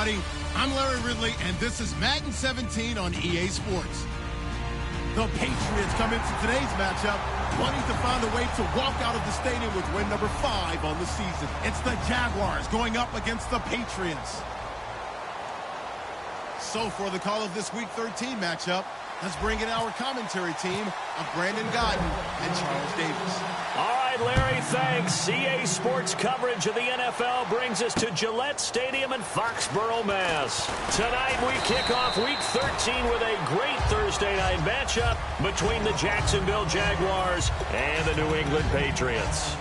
everybody. I'm Larry Ridley, and this is Madden 17 on EA Sports. The Patriots come into today's matchup wanting to find a way to walk out of the stadium with win number 5 on the season. It's the Jaguars going up against the Patriots. So for the call of this Week 13 matchup, let's bring in our commentary team of Brandon Godden and Charles Davis. All right, Larry, thanks. EA Sports coverage of the NFL brings us to Gillette Stadium in Foxborough, Mass. Tonight we kick off Week 13 with a great Thursday night matchup between the Jacksonville Jaguars and the New England Patriots.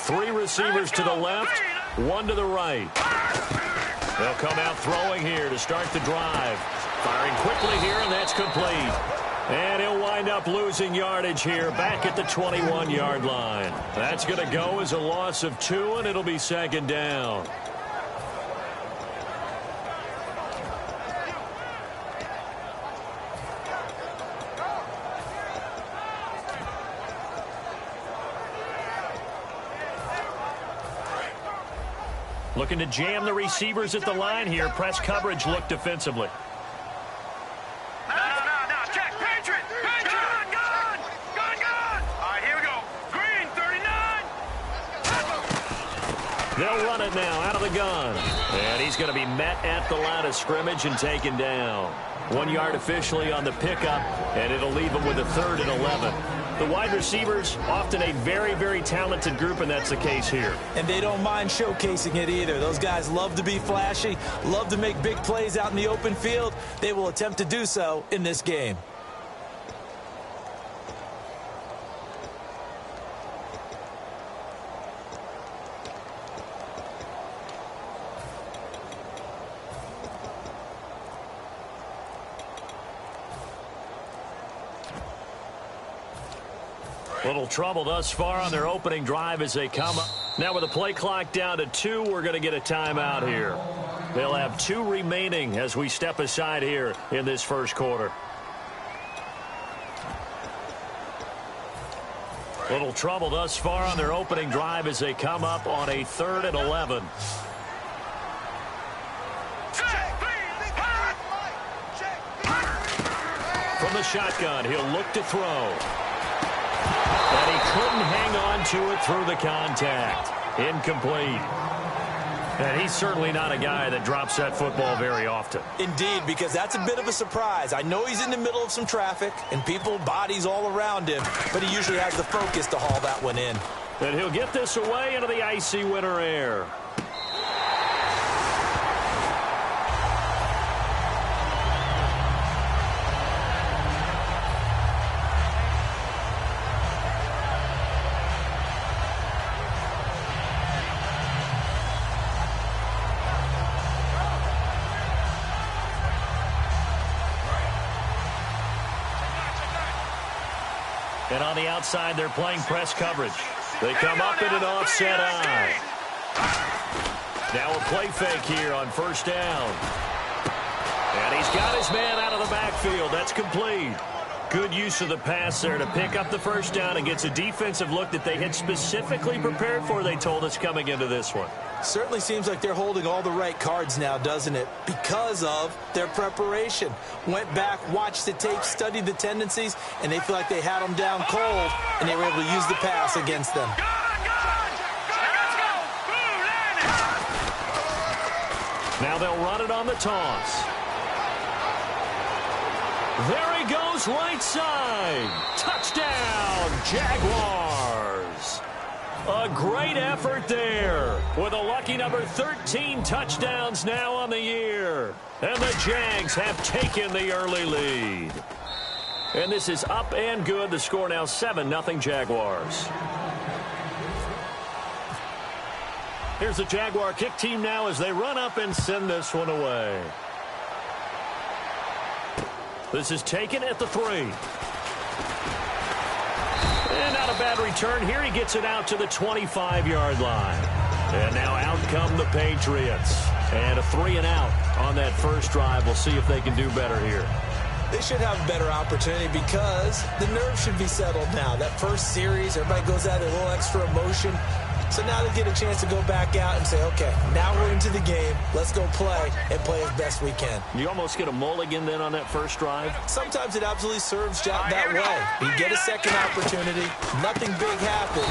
Three receivers to the left, one to the right. They'll come out throwing here to start the drive. Firing quickly here, and that's complete. And he'll wind up losing yardage here back at the 21-yard line. That's going to go as a loss of 2, and it'll be second down. Looking to jam the receivers at the line here. Press coverage look defensively. No. Check. Patriot. Gun. All right, here we go. Green, 39. They'll run it now out of the gun. And he's going to be met at the line of scrimmage and taken down. 1 yard officially on the pickup, and it'll leave him with a 3rd and 11. The wide receivers, often a very, very talented group, and that's the case here. And they don't mind showcasing it either. Those guys love to be flashy, love to make big plays out in the open field. They will attempt to do so in this game. Little trouble thus far on their opening drive as they come up. Now with the play clock down to 2, we're going to get a timeout here. They'll have 2 remaining as we step aside here in this first quarter. Little trouble thus far on their opening drive as they come up on a 3rd and 11. From the shotgun, he'll look to throw. And he couldn't hang on to it through the contact. Incomplete. And he's certainly not a guy that drops that football very often. Indeed, because that's a bit of a surprise. I know he's in the middle of some traffic and people, bodies all around him, but he usually has the focus to haul that one in. And he'll get this away into the icy winter air. And on the outside, they're playing press coverage. They come up in an offset eye. Now a play fake here on first down. And he's got his man out of the backfield. That's complete. Good use of the pass there to pick up the first down and gets a defensive look that they had specifically prepared for, they told us, coming into this one. Certainly seems like they're holding all the right cards now, doesn't it? Because of their preparation. Went back, watched the tape, studied the tendencies, and they feel like they had them down cold, and they were able to use the pass against them. Now they'll run it on the toss. There he goes, right side. Touchdown, Jaguars. A great effort there with a lucky number 13 touchdowns now on the year. And the Jags have taken the early lead. And this is up and good. The score now 7-0 Jaguars. Here's the Jaguar kick team now as they run up and send this one away. This is taken at the 3. And not a bad return here. He gets it out to the 25-yard line. And now out come the Patriots. And a 3 and out on that first drive. We'll see if they can do better here. They should have a better opportunity because the nerves should be settled now. That first series, everybody goes out with a little extra emotion. So now they get a chance to go back out and say, okay, now we're into the game. Let's go play and play as best we can. You almost get a mulligan then on that first drive? Sometimes it absolutely serves that way. You get a second opportunity. Nothing big happened.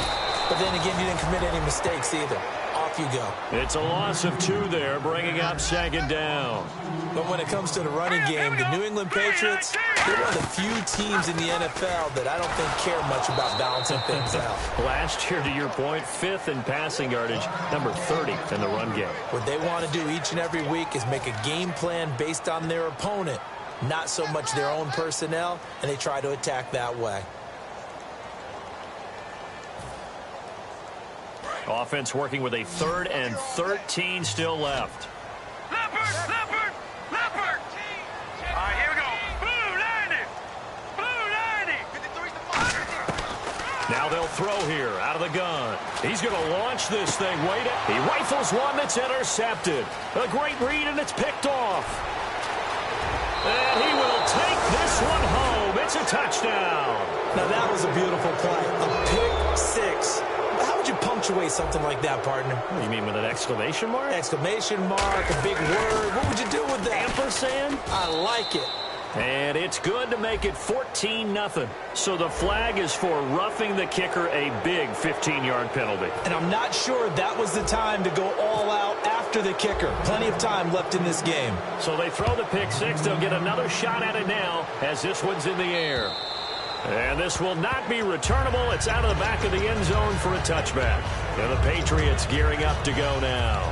But then again, you didn't commit any mistakes either. Off you go. It's a loss of 2 there, bringing up second down. But when it comes to the running game, the New England Patriots, they're one of the few teams in the NFL that I don't think care much about balancing things out. Last year, to your point, 5th in passing yardage, number 30 in the run game. What they want to do each and every week is make a game plan based on their opponent, not so much their own personnel, and they try to attack that way. Offense working with a 3rd and 13 still left. Leopard! All right, here we go. Blue 90! Now they'll throw here out of the gun. He's going to launch this thing. Wait it. He rifles one that's intercepted. A great read, and it's picked off. And he will take this one home. It's a touchdown. Now that was a beautiful play. A pick 6. How would you punctuate something like that, partner? What do you mean, with an exclamation mark? Exclamation mark, a big word. What would you do with that? Ampersand? I like it. And it's good to make it 14-0. So the flag is for roughing the kicker, a big 15-yard penalty. And I'm not sure that was the time to go all out after the kicker. Plenty of time left in this game. So they throw the pick 6. They'll get another shot at it now as this one's in the air. And this will not be returnable. It's out of the back of the end zone for a touchback. And the Patriots gearing up to go now.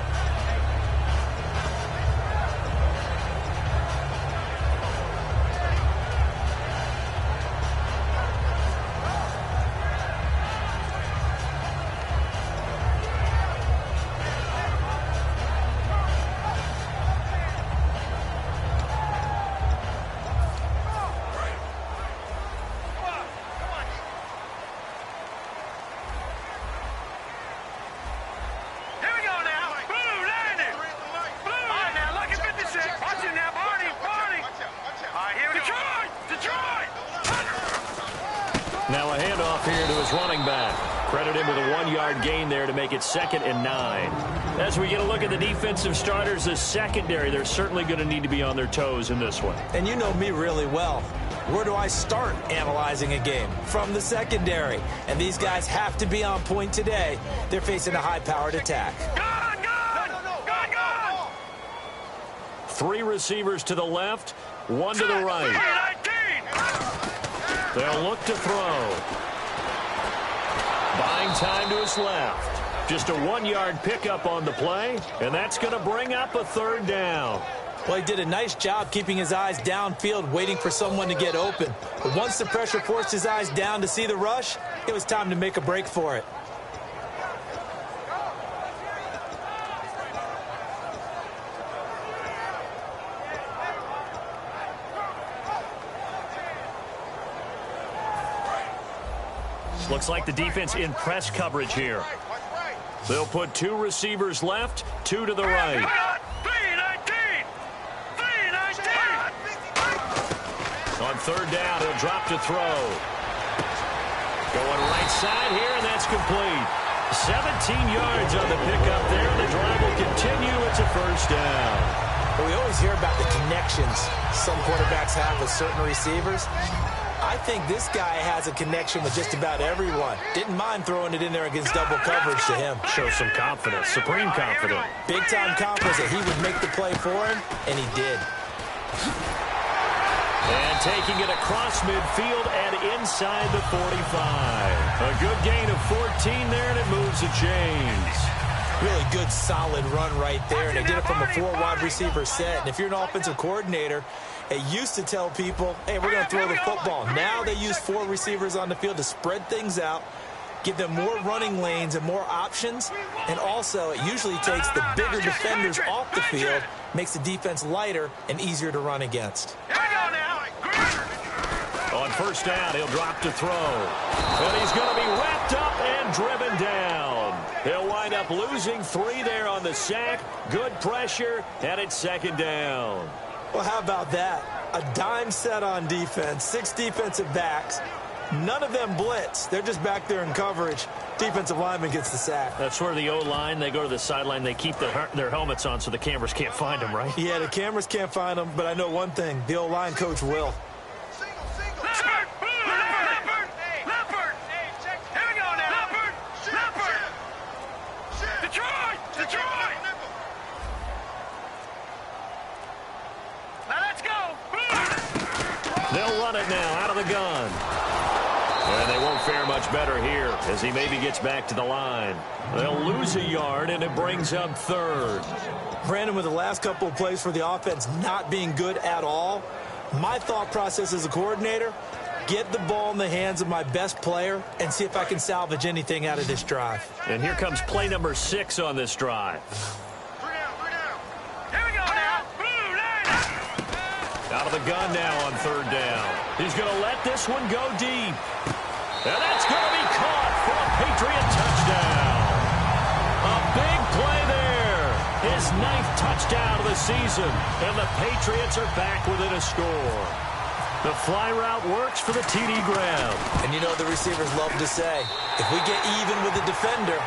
Now a handoff here to his running back. Credit him with a 1-yard gain there to make it 2nd and 9. As we get a look at the defensive starters, the secondary, they're certainly going to need to be on their toes in this one. And you know me really well. Where do I start analyzing a game? From the secondary. And these guys have to be on point today. They're facing a high-powered attack. Gone! 3 receivers to the left, 1 to the right. They'll look to throw. Buying time to his left. Just a 1-yard pickup on the play, and that's going to bring up a 3rd down. Well, he did a nice job keeping his eyes downfield, waiting for someone to get open. But once the pressure forced his eyes down to see the rush, it was time to make a break for it. Looks like the defense in press coverage here. They'll put 2 receivers left, 2 to the right. 319! On 3rd down, he'll drop to throw. Going right side here, and that's complete. 17 yards on the pickup there. The drive will continue. It's a 1st down. Well, we always hear about the connections some quarterbacks have with certain receivers. I think this guy has a connection with just about everyone. Didn't mind throwing it in there against double coverage to him. Shows some confidence, supreme confidence. Big-time confidence that he would make the play for him, and he did. And taking it across midfield and inside the 45. A good gain of 14 there, and it moves the chains. Really good, solid run right there, and they did it from a 4-wide receiver set. And if you're an offensive coordinator, they used to tell people, hey, we're going to throw the football. Now they use 4 receivers on the field to spread things out, give them more running lanes and more options. And also, it usually takes the bigger defenders off the field, makes the defense lighter and easier to run against. Here we go now. On first down, he'll drop to throw. And he's going to be wrapped up and driven down. He'll wind up losing 3 there on the sack. Good pressure, and it's second down. Well, how about that? A dime set on defense, 6 defensive backs. None of them blitz. They're just back there in coverage. Defensive lineman gets the sack. That's where the O-line, they go to the sideline, they keep their helmets on so the cameras can't find them, right? Yeah, the cameras can't find them, but I know one thing. The O-line coach will. They'll run it now out of the gun. And they won't fare much better here as he maybe gets back to the line. They'll lose a yard, and it brings up third. Brandon, with the last couple of plays for the offense not being good at all, my thought process as a coordinator, get the ball in the hands of my best player and see if I can salvage anything out of this drive. And here comes play number 6 on this drive. Out of the gun now on third down. He's going to let this one go deep. And that's going to be caught for a Patriot touchdown. A big play there. His 9th touchdown of the season. And the Patriots are back within a score. The fly route works for the TD grab. And you know the receivers love to say, if we get even with the defender,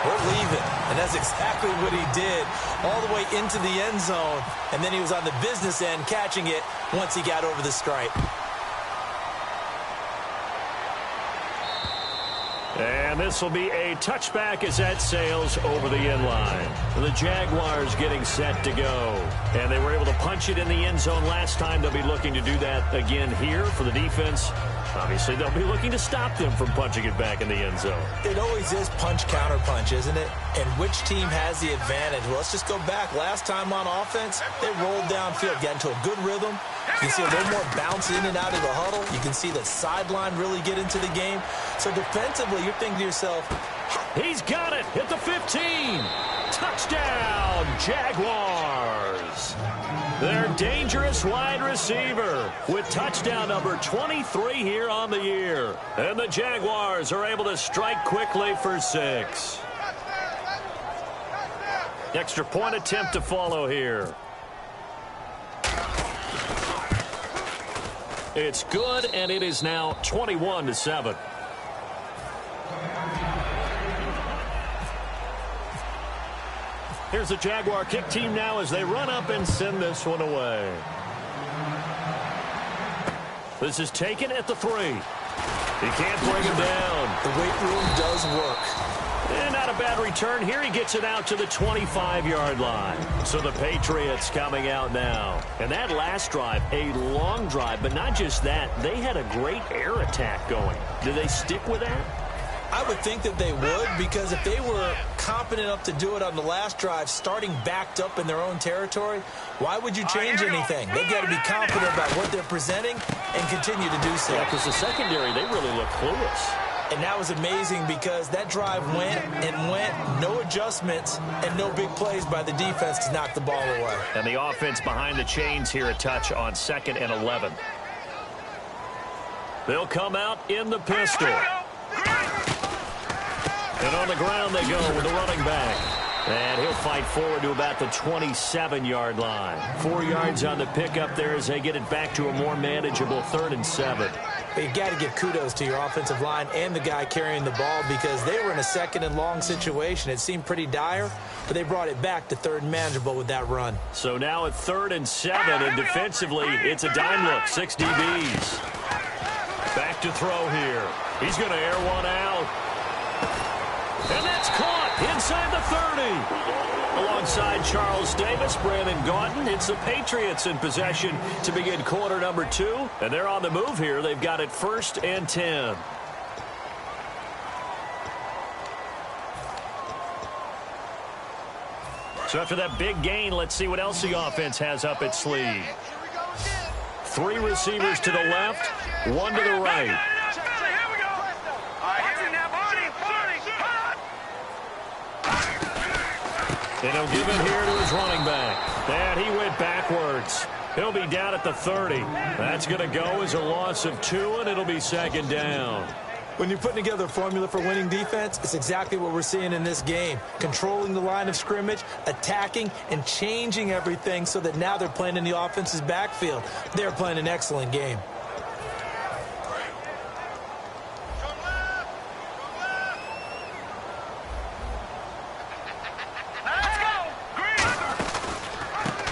we're leaving. And that's exactly what he did, all the way into the end zone. And then he was on the business end catching it once he got over the stripe. And this will be a touchback as that sails over the end line. The Jaguars getting set to go. And they were able to punch it in the end zone last time. They'll be looking to do that again here for the defense. Obviously, they'll be looking to stop them from punching it back in the end zone. It always is punch-counter-punch, isn't it? And which team has the advantage? Well, let's just go back. Last time on offense, they rolled downfield, got into a good rhythm. You can see a little more bounce in and out of the huddle. You can see the sideline really get into the game. So defensively, you're thinking to yourself, he's got it at the 15. Touchdown, Jaguars. Their dangerous wide receiver with touchdown number 23 here on the year. And the Jaguars are able to strike quickly for 6. Extra point attempt to follow here. It's good, and it is now 21-7. Here's the Jaguar kick team now as they run up and send this one away. This is taken at the 3. He can't bring him down. The weight room does work. And not a bad return here. He gets it out to the 25-yard line. So the Patriots coming out now. And that last drive, a long drive, but not just that. They had a great air attack going. Do they stick with that? I would think that they would, because if they were competent enough to do it on the last drive, starting backed up in their own territory, why would you change anything? They've got to be confident about what they're presenting and continue to do so. Yeah, because the secondary, they really look clueless. And that was amazing because that drive went and went, no adjustments, and no big plays by the defense to knock the ball away. And the offense behind the chains here a touch on 2nd and 11. They'll come out in the pistol. And on the ground they go with the running back. And he'll fight forward to about the 27-yard line. 4 yards on the pickup there as they get it back to a more manageable 3rd and 7. You've got to give kudos to your offensive line and the guy carrying the ball because they were in a 2nd and long situation. It seemed pretty dire, but they brought it back to 3rd and manageable with that run. So now at 3rd and 7, and defensively, it's a dime look, 6 DBs. Back to throw here. He's going to air one out. And that's caught inside the 30. Alongside Charles Davis, Brandon Gaudin, it's the Patriots in possession to begin quarter number 2. And they're on the move here. They've got it 1st and 10. So after that big gain, let's see what else the offense has up its sleeve. 3 receivers to the left, 1 to the right. And he'll give it here to his running back. And he went backwards. He'll be down at the 30. That's going to go as a loss of 2, and it'll be second down. When you're putting together a formula for winning defense, it's exactly what we're seeing in this game. Controlling the line of scrimmage, attacking, and changing everything so that now they're playing in the offense's backfield. They're playing an excellent game.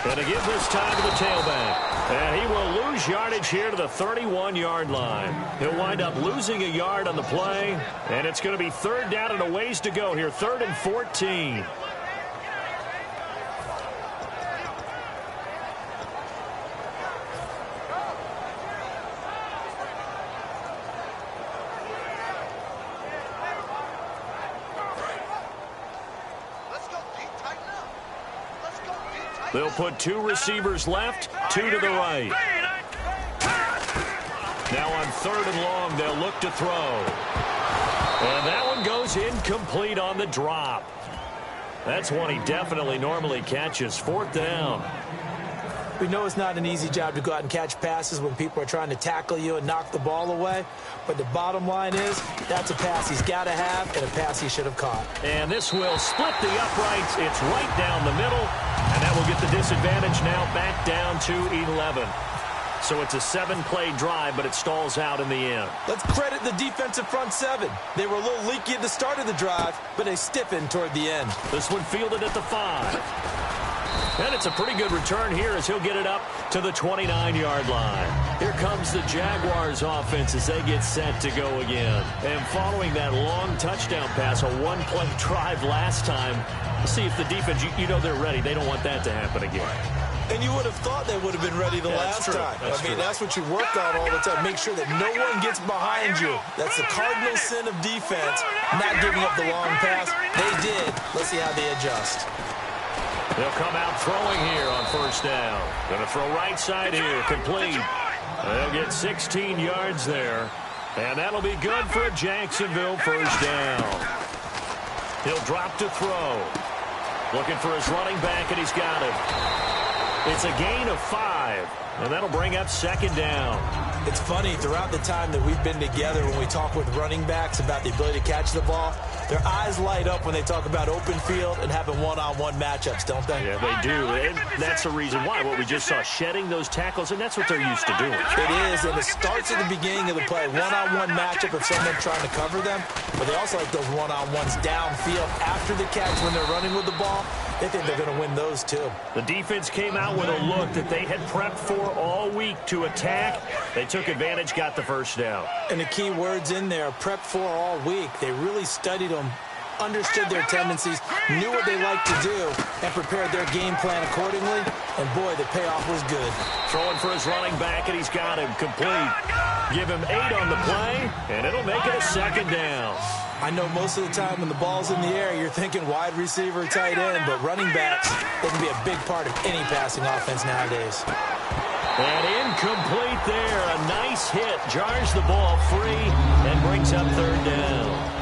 And to give this time to the tailback. And he will lose yardage here to the 31-yard line. He'll wind up losing a yard on the play. And it's going to be third down and a ways to go here. 3rd and 14. They'll put 2 receivers left, 2 to the right. Now on 3rd and long, they'll look to throw. And that one goes incomplete on the drop. That's one he definitely normally catches. 4th down. We know it's not an easy job to go out and catch passes when people are trying to tackle you and knock the ball away. But the bottom line is, that's a pass he's got to have and a pass he should have caught. And this will split the uprights. It's right down the middle. And that will get the disadvantage now back down to 11. So it's a 7-play drive, but it stalls out in the end. Let's credit the defensive front 7. They were a little leaky at the start of the drive, but they stiffened toward the end. This one fielded at the 5. And it's a pretty good return here as he'll get it up to the 29-yard line. Here comes the Jaguars offense as they get set to go again. And following that long touchdown pass, a 1-play drive last time, see if the defense, you know they're ready. They don't want that to happen again. And you would have thought they would have been ready the last time. That's what you work on all the time. Make sure that no one gets behind you. That's the cardinal sin of defense, not giving up the long pass. They did. Let's see how they adjust. They'll come out throwing here on 1st down. Going to throw right side here, complete. They'll get 16 yards there. And that'll be good for a Jacksonville 1st down. He'll drop to throw. Looking for his running back, and he's got him. It's a gain of 5, and that'll bring up 2nd down. It's funny, throughout the time that we've been together, when we talk with running backs about the ability to catch the ball, their eyes light up when they talk about open field and having one-on-one matchups, don't they? Yeah, they do. And that's the reason why. What we just saw, shedding those tackles, and that's what they're used to doing. It is, and it starts at the beginning of the play. One-on-one matchup of someone trying to cover them, but they also like those one-on-ones downfield after the catch when they're running with the ball. They think they're going to win those, too. The defense came out with a look that they had prepped for all week to attack. They took advantage, got the 1st down. And the key words in there, prepped for all week. They really studied them, understood their tendencies, knew what they liked to do, and prepared their game plan accordingly. And, boy, the payoff was good. Throwing for his running back, and he's got him complete. Give him 8 on the play, and it'll make it a 2nd down. I know most of the time when the ball's in the air, you're thinking wide receiver, tight end, but running backs, they can be a big part of any passing offense nowadays. And incomplete there. A nice hit. Jars the ball free and brings up 3rd down.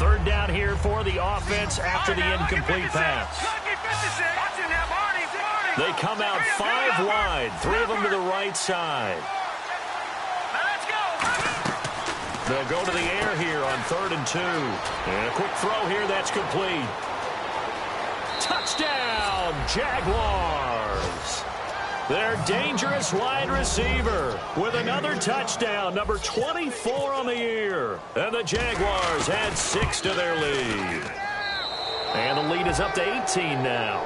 Third down here for the offense after the incomplete pass. They come out 5 wide, 3 of them to the right side. They'll go to the air here on 3rd and 2. And a quick throw here, that's complete. Touchdown, Jaguars! Their dangerous wide receiver with another touchdown, number 24 on the year. And the Jaguars add 6 to their lead. And the lead is up to 18 now.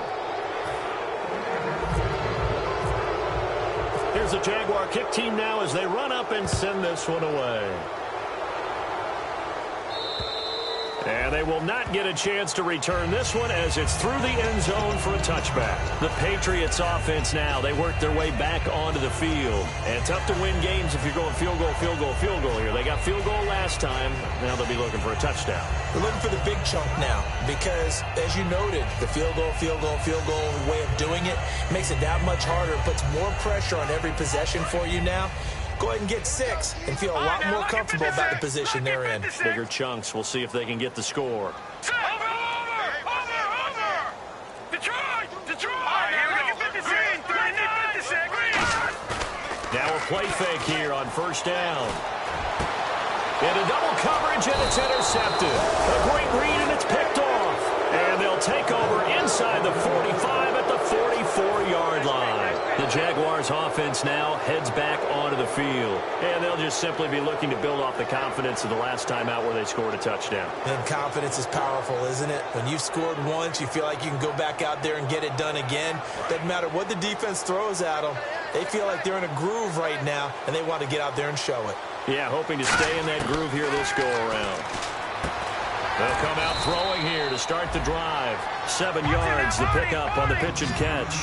Here's the Jaguar kick team now as they run up and send this one away. And they will not get a chance to return this one as it's through the end zone for a touchback. The Patriots offense now, they work their way back onto the field. And tough to win games if you're going field goal, field goal, field goal here. They got field goal last time. Now they'll be looking for a touchdown. They're looking for the big chunk now because, as you noted, the field goal, field goal, field goal way of doing it makes it that much harder, puts more pressure on every possession for you now. Go ahead and get 6 and feel a lot more comfortable about the position they're in. Bigger chunks. We'll see if they can get the score. Over! Detroit! Here we go. 56. Now a play fake here on first down. Into double coverage, and it's intercepted. A great read, and it's picked off. And they'll take over inside the 45 at the 44-yard line. The Jaguars offense now heads back onto the field. And they'll just simply be looking to build off the confidence of the last time out where they scored a touchdown. And confidence is powerful, isn't it? When you've scored once, you feel like you can go back out there and get it done again. Doesn't matter what the defense throws at them. They feel like they're in a groove right now, and they want to get out there and show it. Yeah, hoping to stay in that groove here this go-around. They'll come out throwing here to start the drive. 7 yards to pick up on the pitch and catch.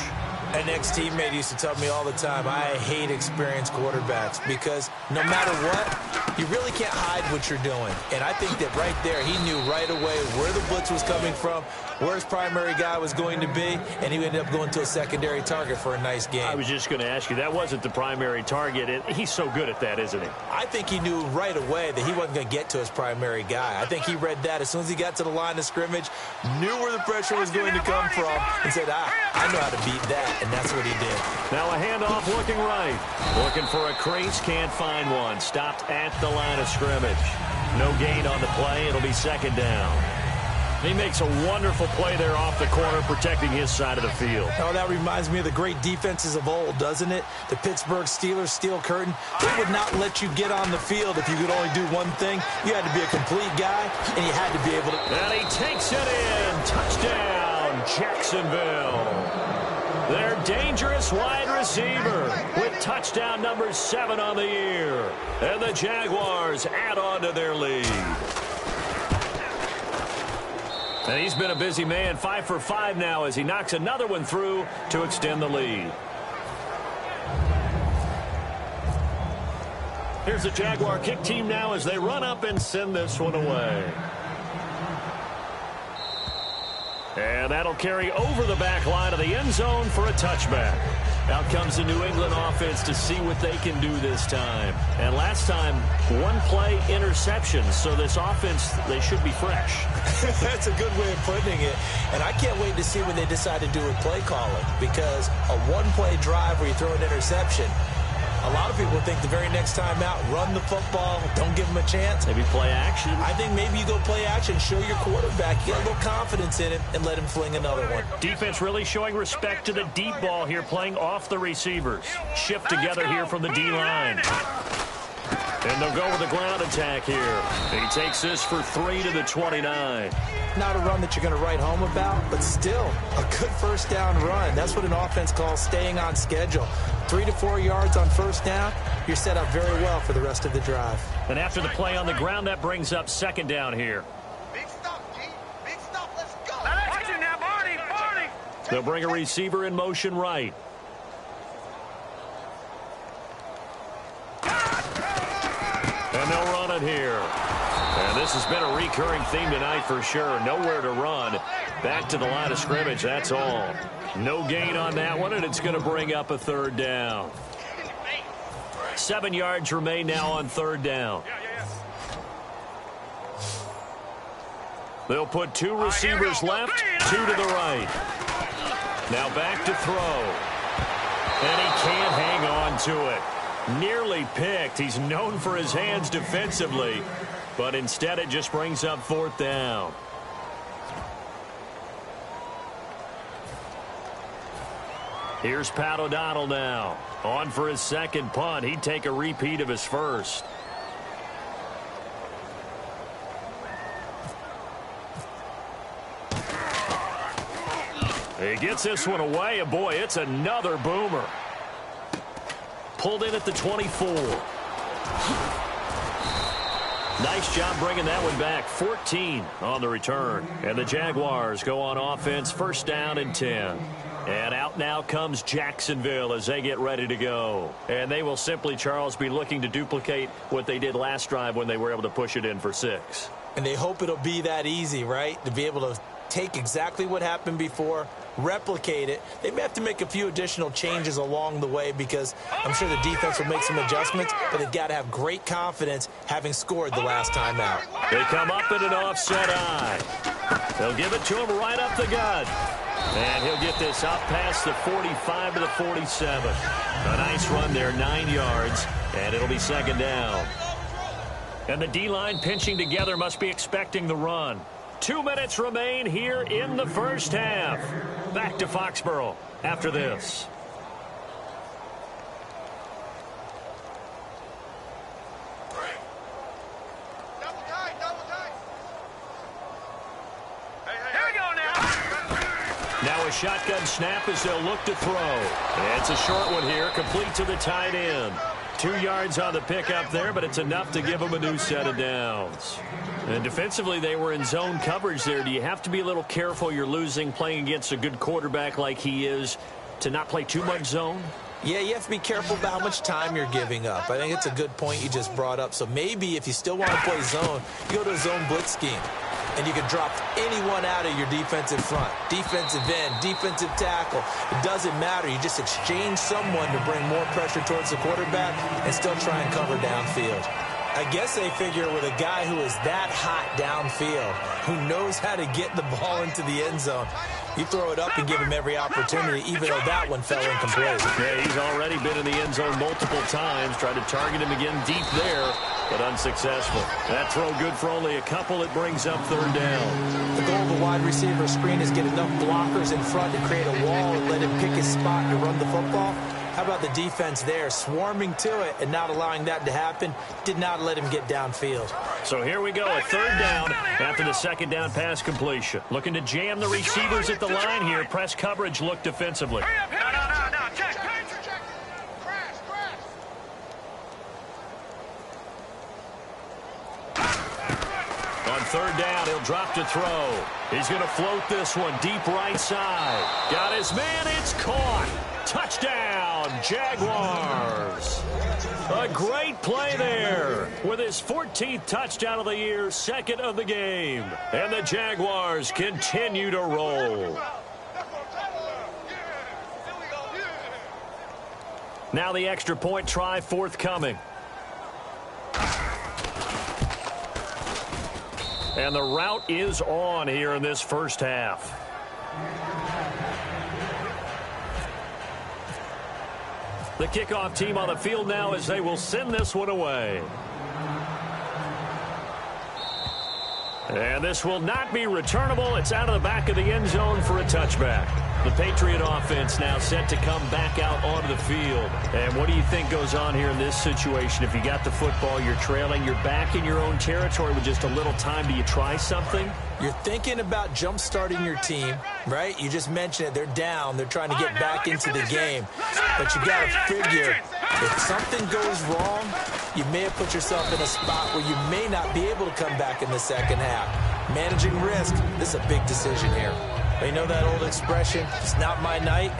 An ex-teammate used to tell me all the time, I hate experienced quarterbacks because no matter what, you really can't hide what you're doing. And I think that right there, he knew right away where the blitz was coming from, where his primary guy was going to be, and he ended up going to a secondary target for a nice game. I was just going to ask you, that wasn't the primary target, and he's so good at that, isn't he? I think he knew right away that he wasn't going to get to his primary guy. I think he read that as soon as he got to the line of scrimmage, knew where the pressure was going to come from, and said, I know how to beat that. And that's what he did. Now a handoff looking right. Looking for a crease, can't find one. Stopped at the line of scrimmage. No gain on the play. It'll be second down. He makes a wonderful play there off the corner, protecting his side of the field. Oh, that reminds me of the great defenses of old, doesn't it? The Pittsburgh Steelers steel curtain. They would not let you get on the field if you could only do one thing. You had to be a complete guy, and you had to be able to... And he takes it in. Touchdown, Jacksonville. Their dangerous wide receiver with touchdown number 7 on the year. And the Jaguars add on to their lead. And he's been a busy man, 5 for 5 now as he knocks another one through to extend the lead. Here's the Jaguar kick team now as they run up and send this one away. And that'll carry over the back line of the end zone for a touchback. Out comes the New England offense to see what they can do this time. And last time, one play interception. So this offense, they should be fresh. That's a good way of putting it. And I can't wait to see what they decide to do with play calling. Because a one-play drive where you throw an interception, a lot of people think the very next time out, run the football, don't give them a chance. Maybe play action. I think maybe you go play action, show your quarterback, get a little confidence in him, and let him fling another one. Defense really showing respect to the deep ball here, playing off the receivers. Shift together here from the D-line. And they'll go with the ground attack here. He takes this for 3 to the 29. Not a run that you're going to write home about, but still a good first down run. That's what an offense calls staying on schedule. 3 to 4 yards on first down, you're set up very well for the rest of the drive. And after the play on the ground, that brings up second down here. Big stop, G. Big stop. Let's go. Watch it now, Barney. They'll bring a receiver in motion right. And they'll run it here. And this has been a recurring theme tonight for sure. Nowhere to run. Back to the line of scrimmage, that's all. No gain on that one, and it's going to bring up a third down. 7 yards remain now on third down. They'll put 2 receivers left, 2 to the right. Now back to throw. And he can't hang on to it. Nearly picked. He's known for his hands defensively, but instead it just brings up fourth down. Here's Pat O'Donnell now. On for his second punt. He'd take a repeat of his first. He gets this one away, and boy, it's another boomer. Pulled in at the 24. Nice job bringing that one back. 14 on the return. And the Jaguars go on offense, first down and 10. And out now comes Jacksonville as they get ready to go. And they will simply, Charles, be looking to duplicate what they did last drive when they were able to push it in for 6. And they hope it'll be that easy, right? To be able to take exactly what happened before, replicate it. They may have to make a few additional changes along the way because I'm sure the defense will make some adjustments, but they've got to have great confidence having scored the last time out. They come up in an offset eye. They'll give it to him right up the gut. And he'll get this up past the 45 to the 47. A nice run there, 9 yards, and it'll be second down. And the D-line pinching together must be expecting the run. 2 minutes remain here in the first half. Back to Foxborough after this. Now a shotgun snap as they'll look to throw. And it's a short one here, complete to the tight end. 2 yards on the pickup there, but it's enough to give them a new set of downs. And defensively, they were in zone coverage there. Do you have to be a little careful you're losing playing against a good quarterback like he is to not play too much zone? Yeah, you have to be careful about how much time you're giving up. I think it's a good point you just brought up. So maybe if you still want to play zone, you go to a zone blitz scheme. And you can drop anyone out of your defensive front. Defensive end, defensive tackle. It doesn't matter. You just exchange someone to bring more pressure towards the quarterback and still try and cover downfield. I guess they figure with a guy who is that hot downfield, who knows how to get the ball into the end zone, you throw it up and give him every opportunity, even though that one fell incomplete. Yeah, he's already been in the end zone multiple times. Tried to target him again deep there, but unsuccessful. That throw good for only a couple. It brings up third down. The goal of the wide receiver screen is get enough blockers in front to create a wall and let him pick his spot to run the football. How about the defense there, swarming to it and not allowing that to happen? Did not let him get downfield. So here we go, a third down after the second down pass completion. Looking to jam the receivers at the line here. Press coverage look defensively. No, check. Crash. On third down, he'll drop to throw. He's going to float this one deep right side. Got his man, it's caught. Touchdown, Jaguars. A great play there with his 14th touchdown of the year, second of the game. And the Jaguars continue to roll. Now the extra point try forthcoming. And the route is on here in this first half. The kickoff team on the field now as they will send this one away. And this will not be returnable. It's out of the back of the end zone for a touchback. The Patriot offense now set to come back out onto the field. And what do you think goes on here in this situation? If you got the football, you're trailing, you're back in your own territory with just a little time. Do you try something? You're thinking about jump-starting your team, right? You just mentioned it. They're down. They're trying to get back into the game. But you got to figure if something goes wrong, you may have put yourself in a spot where you may not be able to come back in the second half. Managing risk, this is a big decision here. You know that old expression, it's not my night?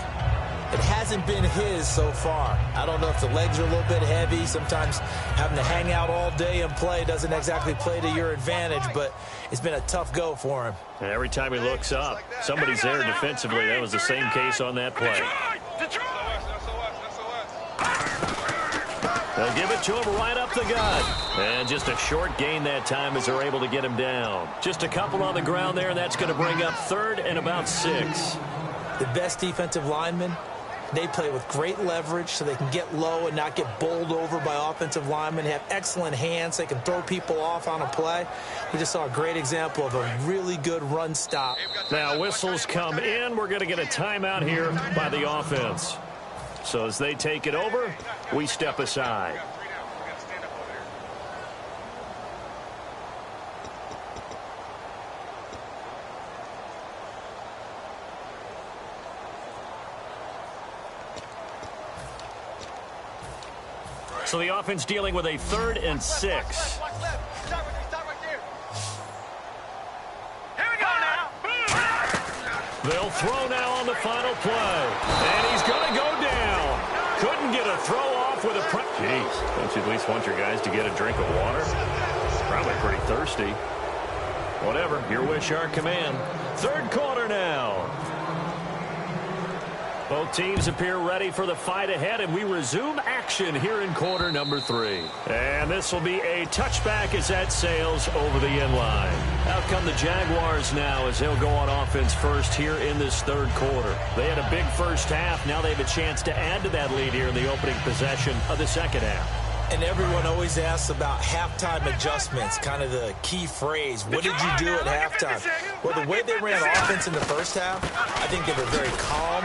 It hasn't been his so far. I don't know if the legs are a little bit heavy. Sometimes having to hang out all day and play doesn't exactly play to your advantage, but it's been a tough go for him. And every time he looks up, somebody's there defensively. That was the same case on that play. They'll give it to him right up the gut. And just a short gain that time as they're able to get him down. Just a couple on the ground there, and that's going to bring up third and about 6. The best defensive linemen, they play with great leverage so they can get low and not get bowled over by offensive linemen. They have excellent hands. They can throw people off on a play. We just saw a great example of a really good run stop. Now whistles come in. We're going to get a timeout here by the offense. So as they take it over, we step aside. So the offense dealing with a 3rd and 6. They'll throw now on the final play. And he's going to go down. Couldn't get a throw off with a... Jeez, don't you at least want your guys to get a drink of water? Probably pretty thirsty. Whatever, your wish, our command. Third quarter now. Both teams appear ready for the fight ahead, and we resume action here in quarter number 3. And this will be a touchback as that sails over the end line. Out come the Jaguars now as they'll go on offense first here in this third quarter. They had a big first half. Now they have a chance to add to that lead here in the opening possession of the second half. And everyone always asks about halftime adjustments, kind of the key phrase. What did you do at halftime? Well, the way they ran offense in the first half, I think they were very calm,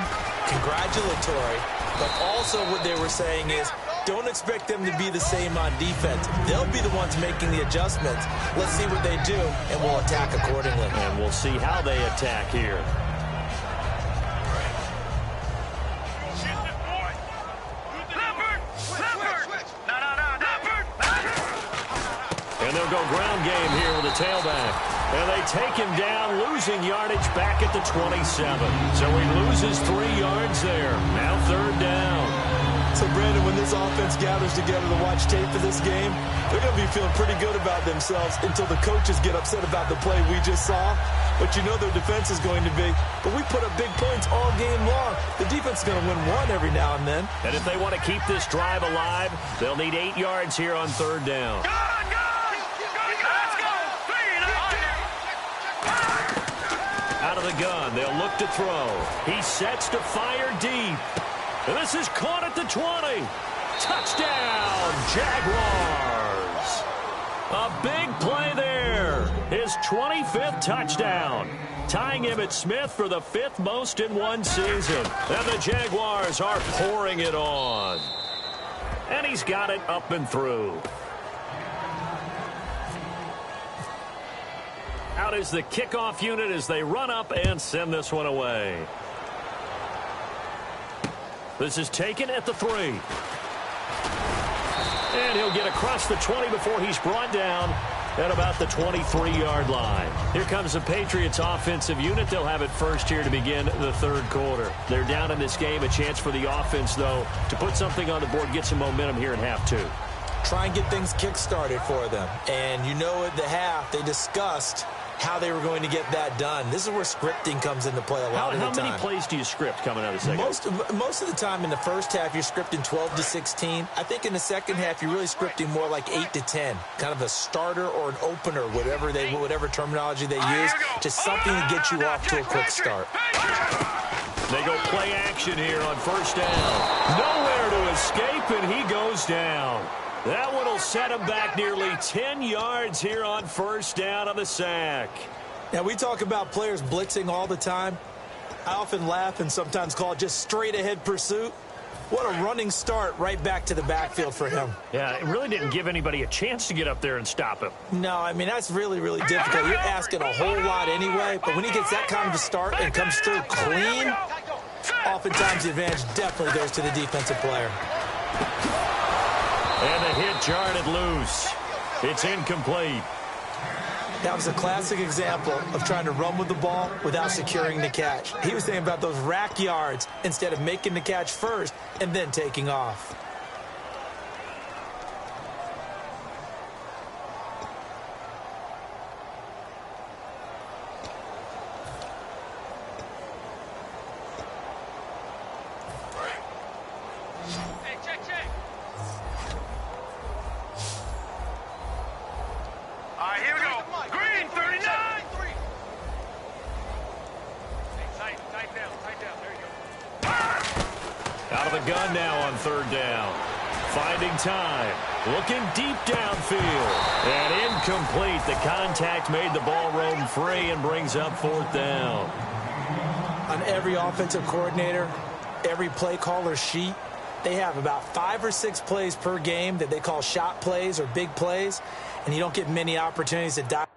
congratulatory, but also what they were saying is don't expect them to be the same on defense. They'll be the ones making the adjustments. Let's see what they do, and we'll attack accordingly. And we'll see how they attack here. And they'll go ground game here with a tailback. And they take him down, losing yardage back at the 27. So he loses 3 yards there. Now third down. So, Brandon, when this offense gathers together to watch tape for this game, they're going to be feeling pretty good about themselves until the coaches get upset about the play we just saw. But you know their defense is going to be. But we put up big points all game long. The defense is going to win one every now and then. And if they want to keep this drive alive, they'll need 8 yards here on third down. Out of the gun, they'll look to throw. He sets to fire deep. And this is caught at the 20. Touchdown, Jaguars. A big play there. His 25th touchdown. Tying Emmitt Smith for the 5th most in one season. And the Jaguars are pouring it on. And he's got it up and through. Out is the kickoff unit as they run up and send this one away. This is taken at the 3. And he'll get across the 20 before he's brought down at about the 23-yard line. Here comes the Patriots offensive unit. They'll have it first here to begin the third quarter. They're down in this game. A chance for the offense, though, to put something on the board, get some momentum here in half 2. Try and get things kick-started for them. And you know at the half, they discussed how they were going to get that done. This is where scripting comes into play a lot of the time. How many plays do you script coming out of the second? Most of the time in the first half, you're scripting 12 to 16. I think in the second half, you're really scripting more like 8 to 10. Kind of a starter or an opener, whatever terminology they use. Just something to get you off to a quick start. They go play action here on first down. Nowhere to escape, and he goes down. That one will set him back nearly 10 yards here on first down on the sack. Now, we talk about players blitzing all the time. I often laugh and sometimes call it just straight-ahead pursuit. What a running start right back to the backfield for him. Yeah, it really didn't give anybody a chance to get up there and stop him. No, I mean, that's really, really difficult. You're asking a whole lot anyway, but when he gets that kind of a start and comes through clean, oftentimes the advantage definitely goes to the defensive player. And the hit jarred loose. It's incomplete. That was a classic example of trying to run with the ball without securing the catch. He was thinking about those rack yards instead of making the catch first and then taking off. Gun now on third down. Finding time. Looking deep downfield. And incomplete. The contact made the ball roam free and brings up fourth down. On every offensive coordinator, every play caller sheet, they have about 5 or 6 plays per game that they call shot plays or big plays, and you don't get many opportunities to dive.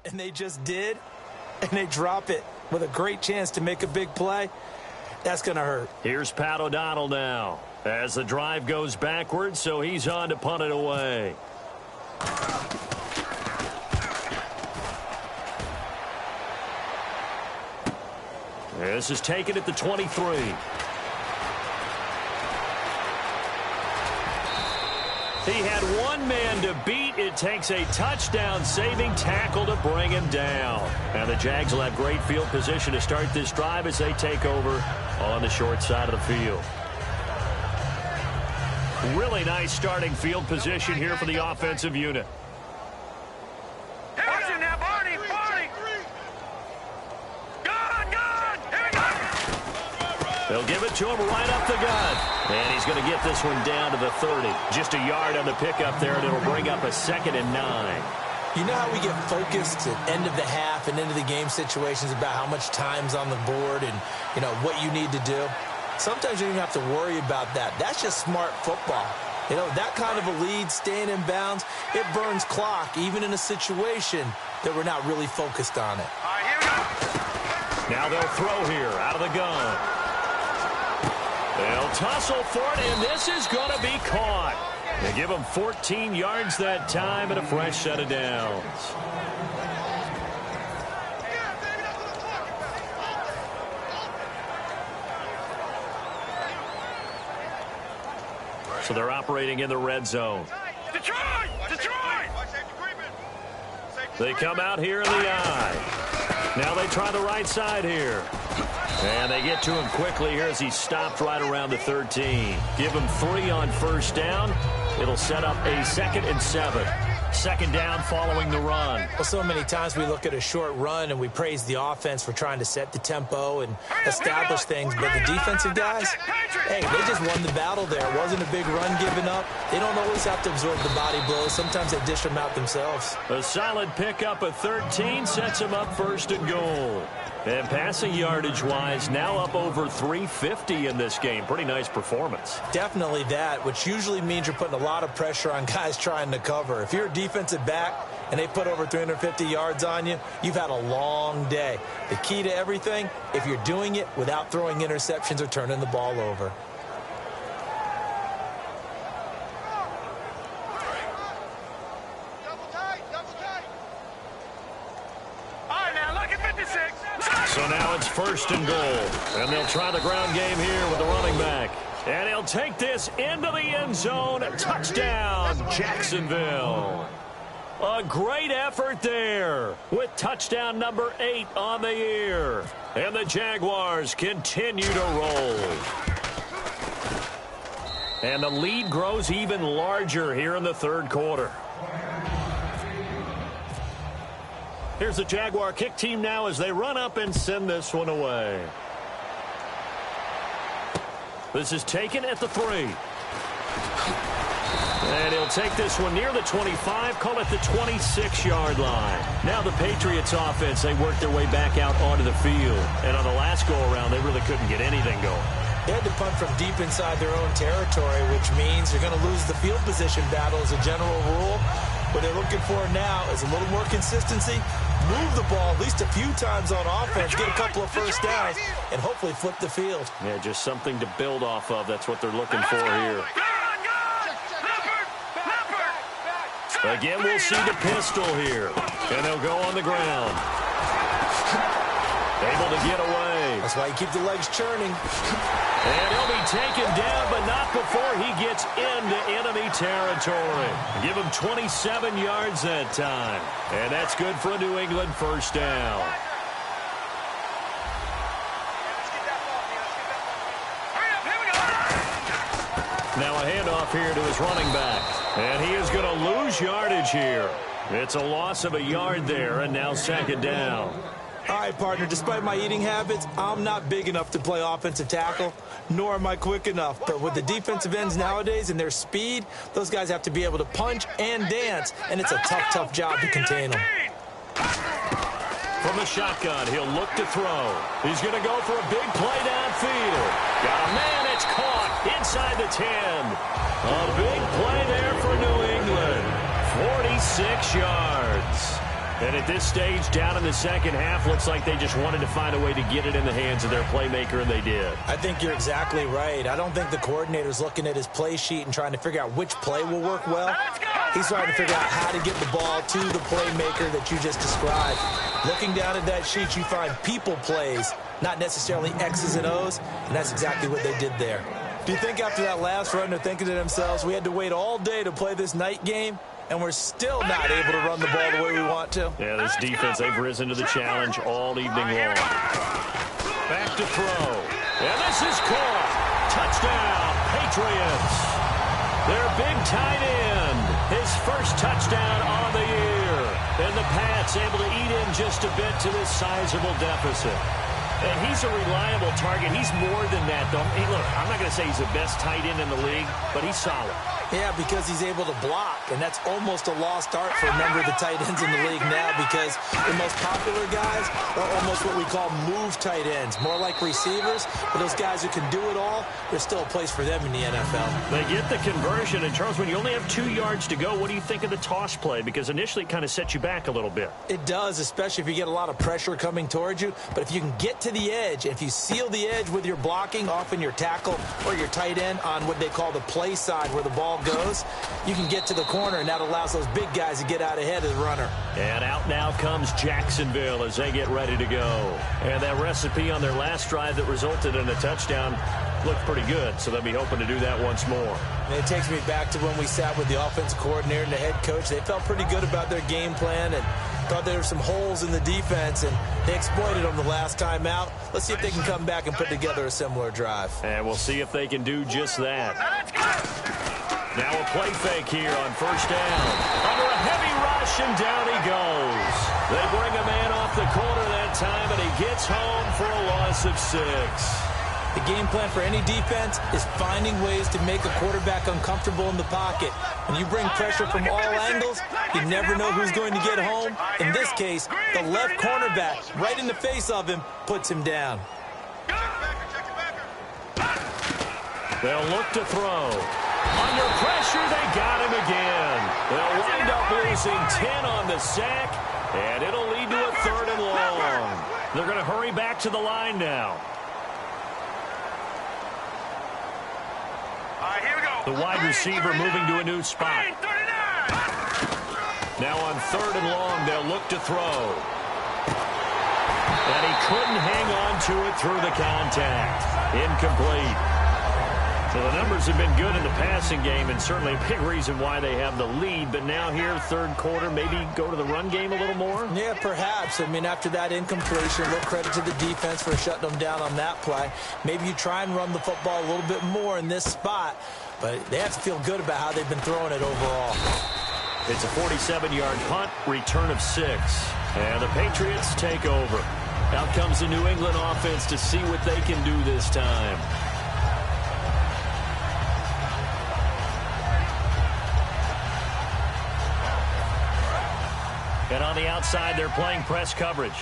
And they just did, and they drop it with a great chance to make a big play. That's going to hurt. Here's Pat O'Donnell now. As the drive goes backwards, so he's on to punt it away. This is taken at the 23. He had one man to beat. It takes a touchdown-saving tackle to bring him down. And the Jags will have great field position to start this drive as they take over on the short side of the field. Really nice starting field position here for the offensive unit. Watch him now, Barney! Gun! Here we go! They'll give it to him right up the gut. And he's going to get this one down to the 30. Just a yard on the pickup there, and it'll bring up a 2nd and 9. You know how we get focused at end of the half and end of the game situations about how much time's on the board and, you know, what you need to do? Sometimes you don't have to worry about that. That's just smart football. You know, that kind of a lead, staying in bounds, it burns clock, even in a situation that we're not really focused on it. All right, here we go. Now they'll throw here out of the gun. They'll tussle for it, and this is going to be caught. They give him 14 yards that time and a fresh set of downs. So they're operating in the red zone. Detroit! They come out here in the eye. Now they try the right side here. And they get to him quickly here as he stopped right around the 13. Give him 3 on first down. It'll set up a 2nd and 7. 2nd down following the run. Well, so many times we look at a short run and we praise the offense for trying to set the tempo and establish things, but the defensive guys, hey, they just won the battle there. It wasn't a big run given up. They don't always have to absorb the body blows. Sometimes they dish them out themselves. A solid pickup of 13 sets them up 1st and goal. And passing yardage-wise, now up over 350 in this game. Pretty nice performance. Definitely that, which usually means you're putting a lot of pressure on guys trying to cover. If you're a defensive back and they put over 350 yards on you, you've had a long day. The key to everything, if you're doing it without throwing interceptions or turning the ball over. So now it's 1st and goal. And they'll try the ground game here with the running back. And he'll take this into the end zone. Touchdown, Jacksonville. A great effort there with touchdown number 8 on the year. And the Jaguars continue to roll. And the lead grows even larger here in the 3rd quarter. Here's the Jaguar kick team now as they run up and send this one away. This is taken at the 3. And he'll take this one near the 25, call it the 26-yard line. Now the Patriots offense, they work their way back out onto the field. And on the last go-around, they really couldn't get anything going. They had to punt from deep inside their own territory, which means they're going to lose the field position battle as a general rule. What they're looking for now is a little more consistency, move the ball at least a few times on offense, get a couple of first downs, and hopefully flip the field. Yeah, just something to build off of. That's what they're looking for here. Again, we'll see the pistol here. And they'll go on the ground. Able to get away. That's why you keep the legs churning. And he'll be taken down, but not before he gets into enemy territory. Give him 27 yards that time. And that's good for a New England first down. Now a handoff here to his running back. And he is going to lose yardage here. It's a loss of a yard there, and now 2nd down. All right, partner, despite my eating habits, I'm not big enough to play offensive tackle, nor am I quick enough. But with the defensive ends nowadays and their speed, those guys have to be able to punch and dance, and it's a tough, tough job to contain them. From the shotgun, he'll look to throw. He's going to go for a big play downfield. Got a man, it's caught inside the 10. A big play there for New England. 46 yards. And at this stage, down in the second half, looks like they just wanted to find a way to get it in the hands of their playmaker, and they did. I think you're exactly right. I don't think the coordinator's looking at his play sheet and trying to figure out which play will work well. He's trying to figure out how to get the ball to the playmaker that you just described. Looking down at that sheet, you find people plays, not necessarily X's and O's, and that's exactly what they did there. Do you think after that last run they're thinking to themselves, we had to wait all day to play this night game, and we're still not able to run the ball the way we want to? Yeah, this defense, they've risen to the challenge all evening long. Back to throw. And this is caught. Touchdown, Patriots. Their big tight end, his first touchdown on the year. And the Pats able to eat in just a bit to this sizable deficit. And he's a reliable target. He's more than that, though. Hey, look, I'm not going to say he's the best tight end in the league, but he's solid. Yeah, because he's able to block, and that's almost a lost art for a number of the tight ends in the league now, because the most popular guys are almost what we call move tight ends, more like receivers, but those guys who can do it all, there's still a place for them in the NFL. They get the conversion, and Charles, when you only have 2 yards to go, what do you think of the toss play? Because initially it kind of sets you back a little bit. It does, especially if you get a lot of pressure coming towards you, but if you can get to the edge, if you seal the edge with your blocking, often your tackle or your tight end on what they call the play side where the ball goes, you can get to the corner, and that allows those big guys to get out ahead of the runner. And out now comes Jacksonville as they get ready to go. And that recipe on their last drive that resulted in a touchdown looked pretty good, so they'll be hoping to do that once more. And it takes me back to when we sat with the offensive coordinator and the head coach. They felt pretty good about their game plan and thought there were some holes in the defense, and they exploited them the last time out. Let's see if they can come back and put together a similar drive. And we'll see if they can do just that. Now a play fake here on first down. Under a heavy rush, and down he goes. They bring a man off the corner that time, and he gets home for a loss of 6. The game plan for any defense is finding ways to make a quarterback uncomfortable in the pocket. When you bring pressure from all angles, you never know who's going to get home. In this case, the left cornerback, right in the face of him, puts him down. They'll look to throw. Under pressure, they got him again. They'll wind up losing 10 on the sack, and it'll lead to a 3rd and long. They're going to hurry back to the line now. All right, here we go. The wide receiver moving to a new spot. Now on 3rd and long, they'll look to throw. And he couldn't hang on to it through the contact. Incomplete. So the numbers have been good in the passing game, and certainly a big reason why they have the lead. But now here, 3rd quarter, maybe go to the run game a little more? Yeah, perhaps. I mean, after that incompletion, a little credit to the defense for shutting them down on that play. Maybe you try and run the football a little bit more in this spot, but they have to feel good about how they've been throwing it overall. It's a 47-yard punt, return of 6. And the Patriots take over. Out comes the New England offense to see what they can do this time. And on the outside, they're playing press coverage.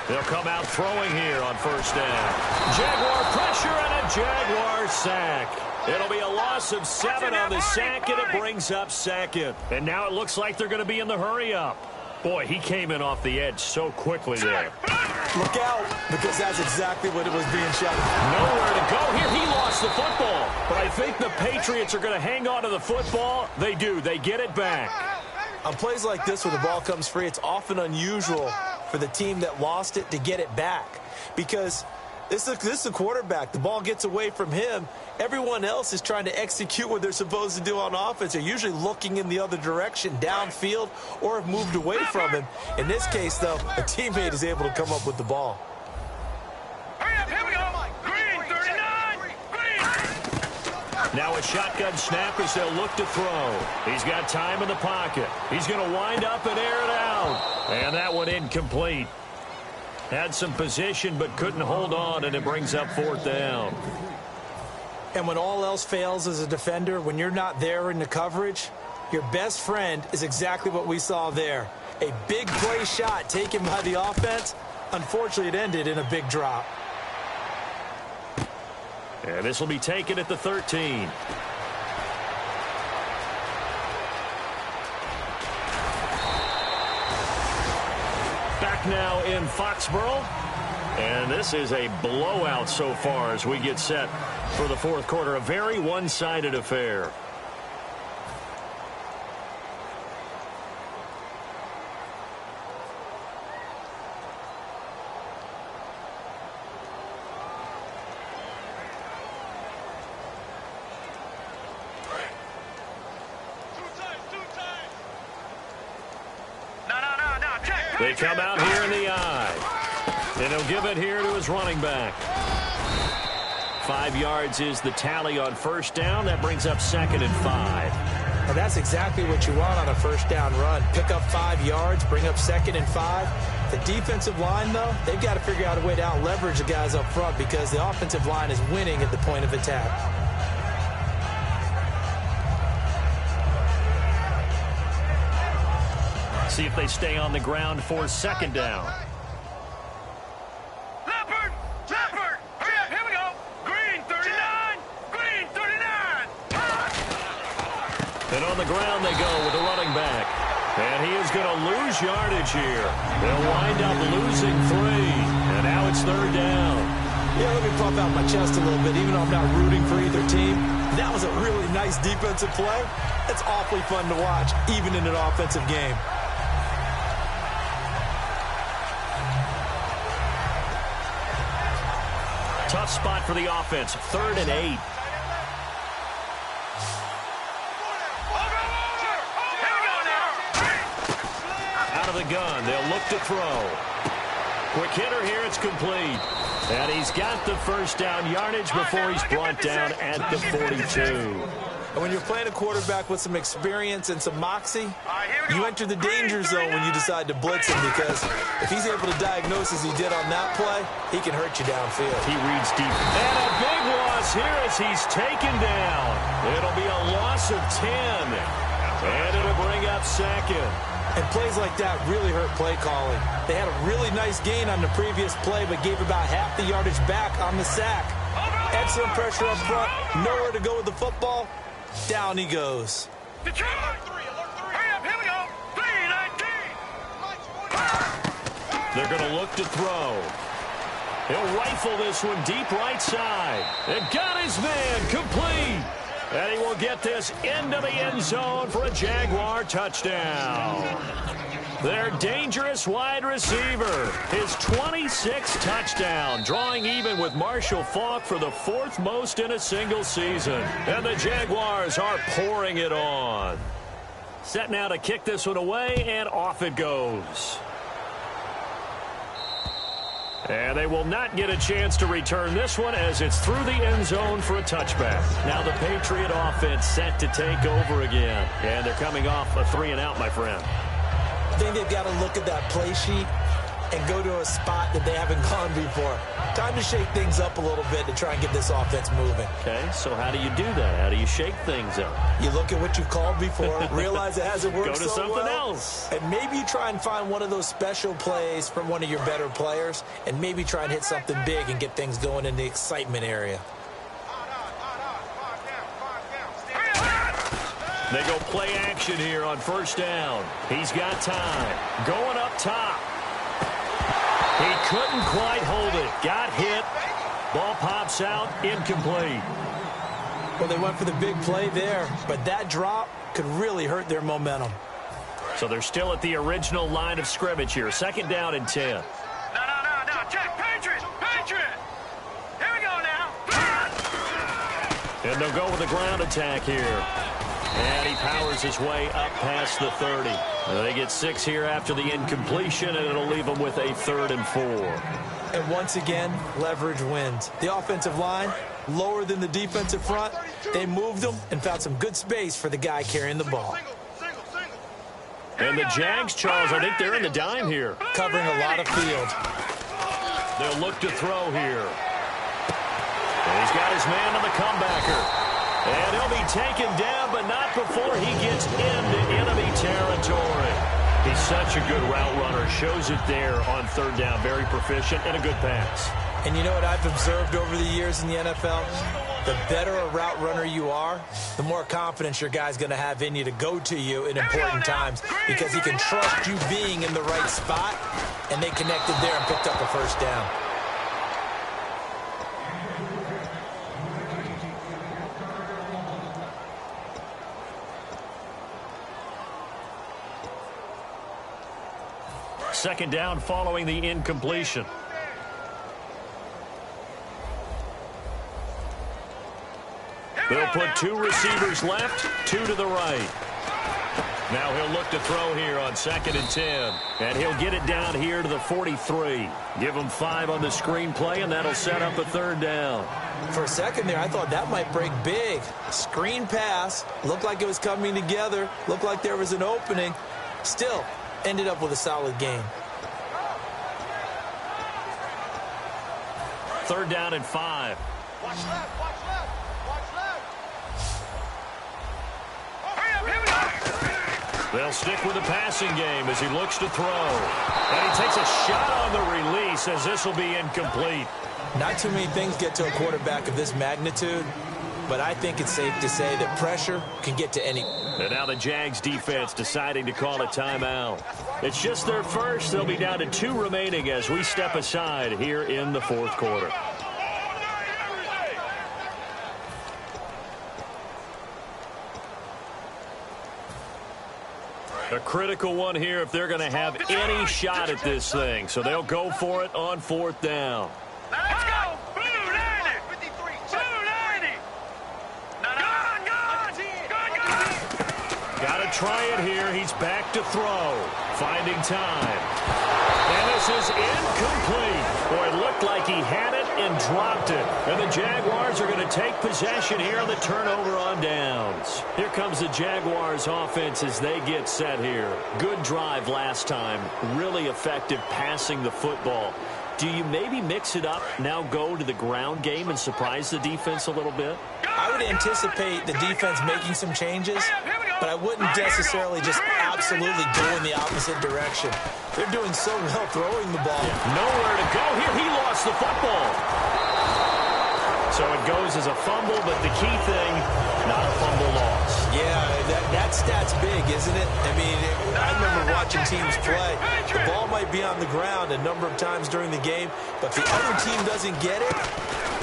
They'll come out throwing here on first down. Jaguar pressure and a Jaguar sack. It'll be a loss of 7 on the sack, and it brings up 2nd. And now it looks like they're going to be in the hurry-up. Boy, he came in off the edge so quickly there. Look out, because that's exactly what it was being shouted. Nowhere to go here. He lost the football. But I think the Patriots are going to hang on to the football. They do. They get it back. On plays like this where the ball comes free, it's often unusual for the team that lost it to get it back. Because this is a quarterback. The ball gets away from him. Everyone else is trying to execute what they're supposed to do on offense. They're usually looking in the other direction, downfield, or have moved away from him. In this case, though, a teammate is able to come up with the ball. Hurry up, here we go. Green, 39. Green. Now a shotgun snap as they'll look to throw. He's got time in the pocket. He's going to wind up and air it out. And that one incomplete. Had some position but couldn't hold on, and it brings up 4th down. And when all else fails as a defender, when you're not there in the coverage, your best friend is exactly what we saw there. A big play shot taken by the offense. Unfortunately, it ended in a big drop. And this will be taken at the 13. Back now in Foxborough. And this is a blowout so far as we get set for the fourth quarter. A very one-sided affair. They come out here in the eye. And he'll give it here to his running back. 5 yards is the tally on first down. That brings up 2nd and 5. Well, that's exactly what you want on a first down run. Pick up 5 yards, bring up 2nd and 5. The defensive line, though, they've got to figure out a way to out-leverage the guys up front because the offensive line is winning at the point of attack. See if they stay on the ground for 2nd down. Leopard! Leopard! Hurry up, here we go! Green 39! Green 39! And on the ground they go with the running back. And he is going to lose yardage here. They'll wind up losing 3. And now it's 3rd down. Yeah, let me pump out my chest a little bit. Even though I'm not rooting for either team, that was a really nice defensive play. It's awfully fun to watch, even in an offensive game. Tough spot for the offense. 3rd and 8. Out of the gun. They'll look to throw. Quick hitter here. It's complete. And he's got the first down yardage before he's brought down at the 42. And when you're playing a quarterback with some experience and some moxie, you enter the danger zone when you decide to blitz him because if he's able to diagnose as he did on that play, he can hurt you downfield. He reads deep. And a big loss here as he's taken down. It'll be a loss of 10. And it'll bring up 2nd. And plays like that really hurt play calling. They had a really nice gain on the previous play, but gave about half the yardage back on the sack. Excellent pressure up front. Nowhere to go with the football. Down he goes. Hurry up, here we go! 3-19! They're going to look to throw. He'll rifle this one deep right side. And got his man complete. And he will get this into the end zone for a Jaguar touchdown. Their dangerous wide receiver, his 26th touchdown, drawing even with Marshall Faulk for the 4th most in a single season. And the Jaguars are pouring it on. Set now to kick this one away, and off it goes. And they will not get a chance to return this one as it's through the end zone for a touchback. Now the Patriot offense set to take over again. And they're coming off a 3-and-out, my friend. I think they've got to look at that play sheet and go to a spot that they haven't gone before. Time to shake things up a little bit to try and get this offense moving. Okay, so how do you do that? How do you shake things up? You look at what you called before, realize it hasn't worked Go to so something well, else. and maybe you try and find one of those special plays from one of your better players, and maybe try and hit something big and get things going in the excitement area. They go play action here on first down. He's got time. Going up top. He couldn't quite hold it. Got hit. Ball pops out. Incomplete. Well, they went for the big play there, but that drop could really hurt their momentum. So they're still at the original line of scrimmage here. 2nd down and 10. No. Check. Patriot. Here we go now. And they'll go with the ground attack here. And he powers his way up past the 30. They get 6 here after the incompletion, and it'll leave them with a 3rd and 4. And once again, leverage wins. The offensive line, lower than the defensive front. They moved them and found some good space for the guy carrying the ball. And the Jags, Charles, I think they're in the dime here. Covering a lot of field. They'll look to throw here. And he's got his man on the comebacker. And he'll be taken down, but not before he gets into enemy territory. He's such a good route runner. Shows it there on 3rd down. Very proficient and a good pass. And you know what I've observed over the years in the NFL? The better a route runner you are, the more confidence your guy's going to have in you to go to you in important times because he can trust you being in the right spot, and they connected there and picked up a first down. Second down following the incompletion. They'll put 2 receivers left, 2 to the right. Now he'll look to throw here on 2nd and 10. And he'll get it down here to the 43. Give him 5 on the screen play, and that'll set up a 3rd down. For a second there, I thought that might break big. Screen pass. Looked like it was coming together. Looked like there was an opening. Still, ended up with a solid gain. 3rd down and 5. Watch left, watch left, watch left. Hurry up, here we go. They'll stick with the passing game as he looks to throw. And he takes a shot on the release as this will be incomplete. Not too many things get to a quarterback of this magnitude, but I think it's safe to say that pressure can get to any. And now the Jags defense deciding to call a timeout. It's just their first. They'll be down to 2 remaining as we step aside here in the 4th quarter. A critical one here if they're going to have any shot at this thing. So they'll go for it on 4th down. Let's go. Blue 90. 53. Blue 90. Gone. Got to try it here. He's back to throw. Finding time. And this is incomplete. Boy, it looked like he had it and dropped it. And the Jaguars are going to take possession here on the turnover on downs. Here comes the Jaguars offense as they get set here. Good drive last time. Really effective passing the football. Do you maybe mix it up, now go to the ground game and surprise the defense a little bit? I would anticipate the defense making some changes, but I wouldn't necessarily just absolutely go in the opposite direction. They're doing so well throwing the ball. Nowhere to go here. He lost the football. So it goes as a fumble, but the key thing, not a fumble loss. Yeah, that stat's big, isn't it? I mean, I remember watching teams play. The ball might be on the ground a number of times during the game, but if the other team doesn't get it,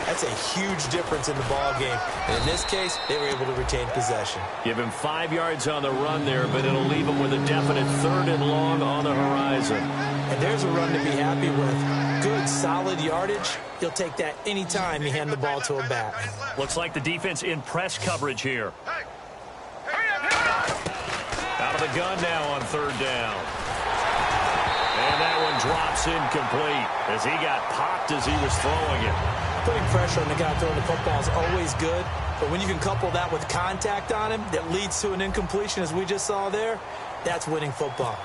that's a huge difference in the ball game. And in this case, they were able to retain possession. Give him 5 yards on the run there, but it'll leave him with a definite 3rd and long on the horizon. And there's a run to be happy with. Good, solid yardage. He'll take that any time you hand the ball to a back. Looks like the defense in press coverage here. Out of the gun now on 3rd down. And that one drops incomplete as he got popped as he was throwing it. Putting pressure on the guy throwing the football is always good, but when you can couple that with contact on him that leads to an incompletion, as we just saw there, that's winning football.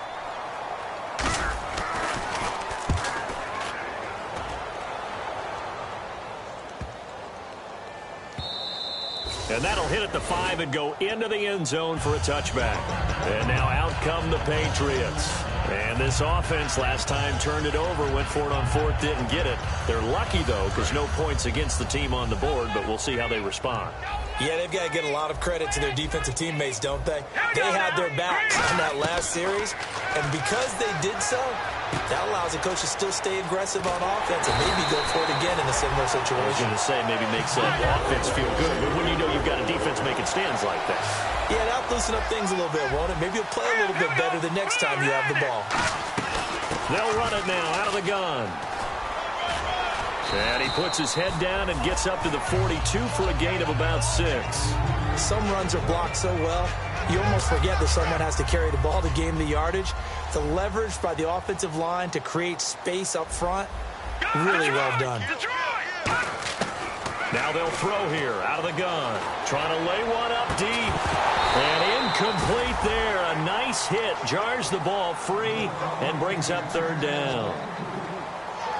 And that'll hit at the 5 and go into the end zone for a touchback. And now out come the Patriots. And this offense last time turned it over, went for it on 4th, didn't get it. They're lucky, though, because no points against the team on the board, but we'll see how they respond. Yeah, they've got to get a lot of credit to their defensive teammates, don't they? They had their backs on that last series, and because they did so, that allows the coach to still stay aggressive on offense and maybe go for it again in a similar situation. I was going to say maybe makes the offense feel good, but when you know you've got a defense making stands like that. Yeah, that'll loosen up things a little bit, won't it? Maybe you'll play a little bit better the next time you have the ball. They'll run it now out of the gun. And he puts his head down and gets up to the 42 for a gain of about 6. Some runs are blocked so well, you almost forget that someone has to carry the ball to gain the yardage. The leverage by the offensive line to create space up front, really well done. Now they'll throw here out of the gun. Trying to lay one up deep. And incomplete there. A nice hit. Jars the ball free and brings up 3rd down.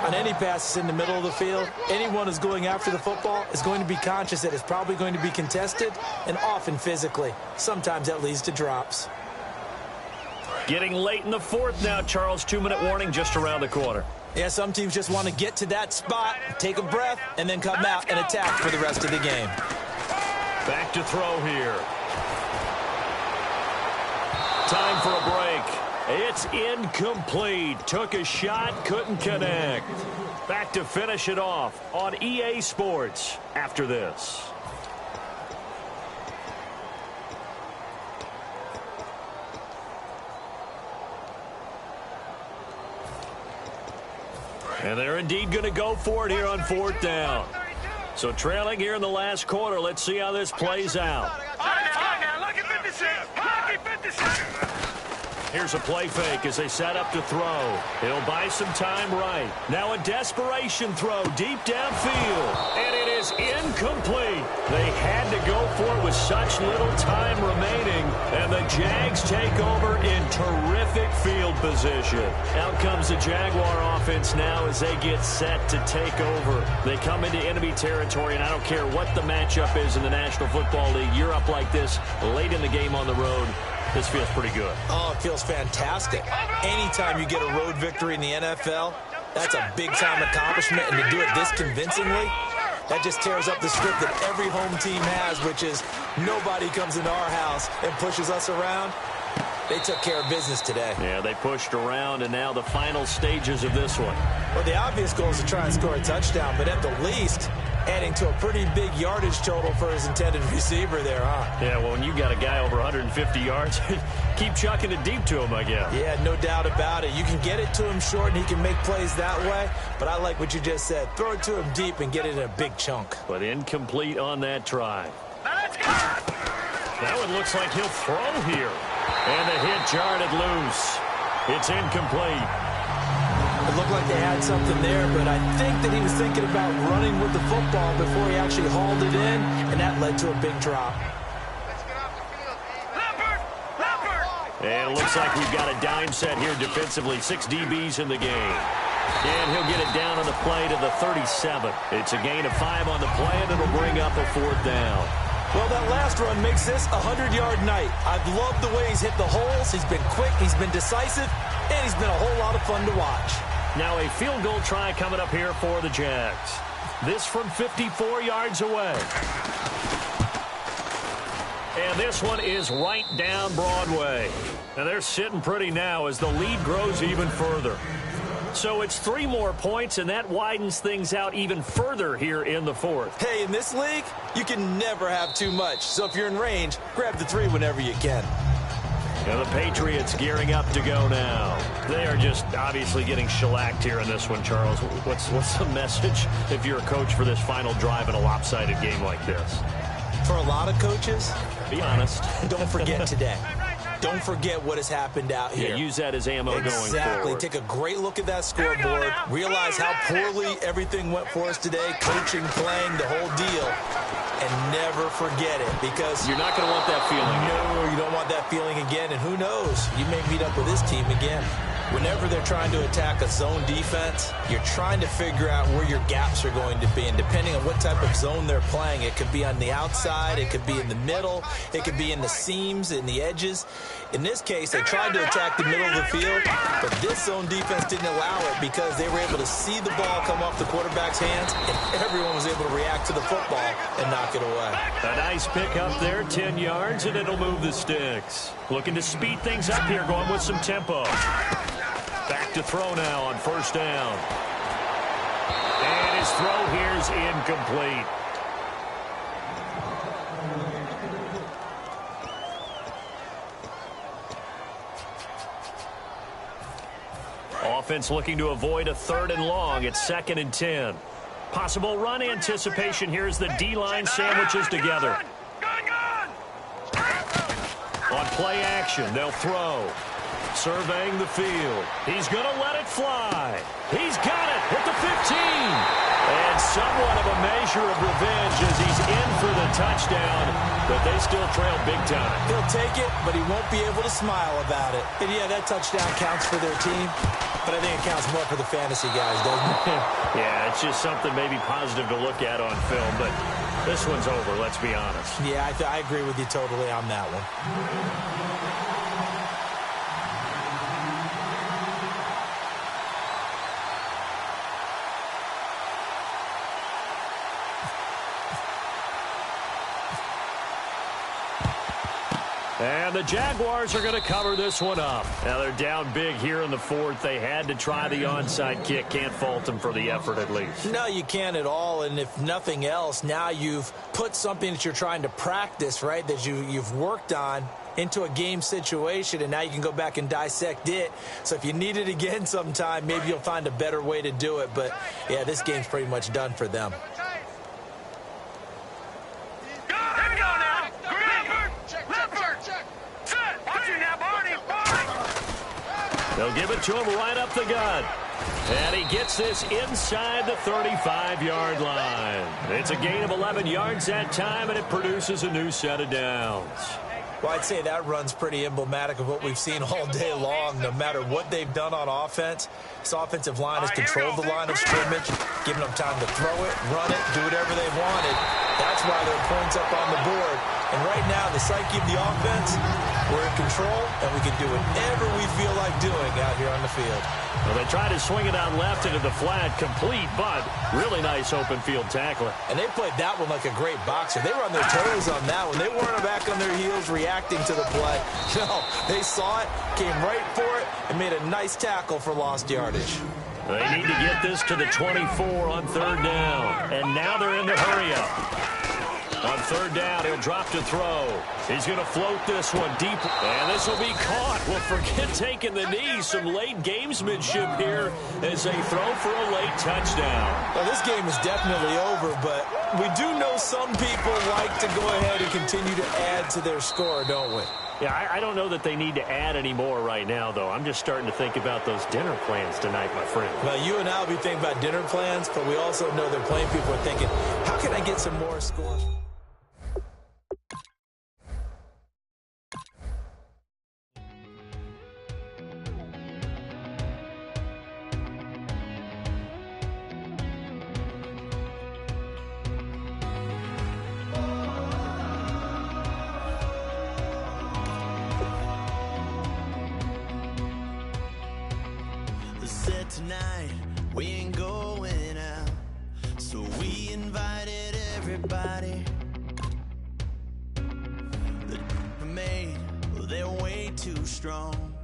On any passes in the middle of the field, anyone who's going after the football is going to be conscious that it's probably going to be contested and often physically. Sometimes that leads to drops. Getting late in the 4th now, Charles. 2-minute warning just around the corner. Yeah, some teams just want to get to that spot, take a breath, and then come out and attack for the rest of the game. Back to throw here. Time for a break. It's incomplete. Took a shot, couldn't connect. Back to finish it off on EA Sports after this. And they're indeed going to go for it here on 4th down. So trailing here in the last quarter. Let's see how this plays out. Here's a play fake as they set up to throw. He'll buy some time right. Now a desperation throw deep downfield. And it is incomplete. They had to go for it with such little time remaining. And the Jags take over in terrific field position. Out comes the Jaguar offense now as they get set to take over. They come into enemy territory, and I don't care what the matchup is in the National Football League. You're up like this late in the game on the road. This feels pretty good. Oh, it feels fantastic. Anytime you get a road victory in the NFL, that's a big-time accomplishment, and to do it this convincingly, that just tears up the script that every home team has, which is nobody comes into our house and pushes us around. They took care of business today. Yeah, they pushed around, and now the final stages of this one. Well, the obvious goal is to try and score a touchdown, but at the least, adding to a pretty big yardage total for his intended receiver there, huh? Yeah, well, when you got a guy over 150 yards, keep chucking it deep to him, I guess. Yeah, no doubt about it. You can get it to him short, and he can make plays that way, but I like what you just said. Throw it to him deep and get it in a big chunk. But incomplete on that try. Let's go! Now it looks like he'll throw here. And the hit jarred it loose. It's incomplete. It looked like they had something there, but I think that he was thinking about running with the football before he actually hauled it in, and that led to a big drop. And it looks like we've got a dime set here defensively. 6 DBs in the game. And he'll get it down on the play to the 37. It's a gain of 5 on the play, and it'll bring up a 4th down. Well, that last run makes this a 100-yard night. I've loved the way he's hit the holes. He's been quick, he's been decisive, and he's been a whole lot of fun to watch. Now a field goal try coming up here for the Jags. This from 54 yards away. And this one is right down Broadway. And they're sitting pretty now as the lead grows even further. So it's 3 more points, and that widens things out even further here in the 4th. Hey, in this league, you can never have too much. So if you're in range, grab the 3 whenever you can. And the Patriots gearing up to go now. They are just obviously getting shellacked here in this one, Charles. What's the message if you're a coach for this final drive in a lopsided game like this? For a lot of coaches, be honest. Don't forget today. Don't forget what has happened out here. Yeah, use that as ammo going forward. Exactly. Take a great look at that scoreboard. Realize how poorly everything went for us today. Coaching, playing, the whole deal. And never forget it, because you're not going to want that feeling again. No, you don't want that feeling again. And who knows? You may meet up with this team again. Whenever they're trying to attack a zone defense, you're trying to figure out where your gaps are going to be. And depending on what type of zone they're playing, it could be on the outside, it could be in the middle, it could be in the seams, in the edges. In this case, they tried to attack the middle of the field, but this zone defense didn't allow it because they were able to see the ball come off the quarterback's hands, and everyone was able to react to the football and knock it away. A nice pick up there, 10 yards, and it'll move the sticks. Looking to speed things up here, going with some tempo. Back to throw now on 1st down. And his throw here is incomplete. Offense looking to avoid a 3rd and long. It's 2nd and 10. Possible run anticipation here as the D-line sandwiches together. On play action, they'll throw. Surveying the field. He's going to let it fly. He's got it at the 15. And somewhat of a measure of revenge as he's in for the touchdown, but they still trail big time. He'll take it, but he won't be able to smile about it. And yeah, that touchdown counts for their team, but I think it counts more for the fantasy guys, doesn't it? Yeah, it's just something maybe positive to look at on film, but this one's over, let's be honest. Yeah, I agree with you totally on that one. And the Jaguars are going to cover this one up. Now they're down big here in the fourth. They had to try the onside kick. Can't fault them for the effort at least. No, you can't at all. And if nothing else, now you've put something that you're trying to practice, right, that you've worked on into a game situation, and now you can go back and dissect it. So if you need it again sometime, maybe you'll find a better way to do it. But, yeah, this game's pretty much done for them. They'll give it to him right up the gut. And he gets this inside the 35-yard line. It's a gain of 11 yards that time, and it produces a new set of downs. Well, I'd say that run's pretty emblematic of what we've seen all day long. No matter what they've done on offense, this offensive line has controlled the line of scrimmage, giving them time to throw it, run it, do whatever they wanted. That's why there are points up on the board. And right now, the psyche of the offense, we're in control, and we can do whatever we feel like doing out here on the field. Well, they try to swing it out left into the flat, complete, but really nice open field tackling. And they played that one like a great boxer. They were on their toes on that one. They weren't back on their heels reacting to the play. No, they saw it, came right for it, and made a nice tackle for lost yardage. They need to get this to the 24 on third down. And now they're in the hurry-up. On third down, he'll drop to throw. He's going to float this one deep. And this will be caught. Well, forget taking the knee. Some late gamesmanship here as they throw for a late touchdown. Well, this game is definitely over, but we do know some people like to go ahead and continue to add to their score, don't we? Yeah, I don't know that they need to add any more right now, though. I'm just starting to think about those dinner plans tonight, my friend. Well, you and I will be thinking about dinner plans, but we also know they're playing people are thinking, how can I get some more score? Tonight we ain't going out, so we invited everybody. The made, they're way too strong.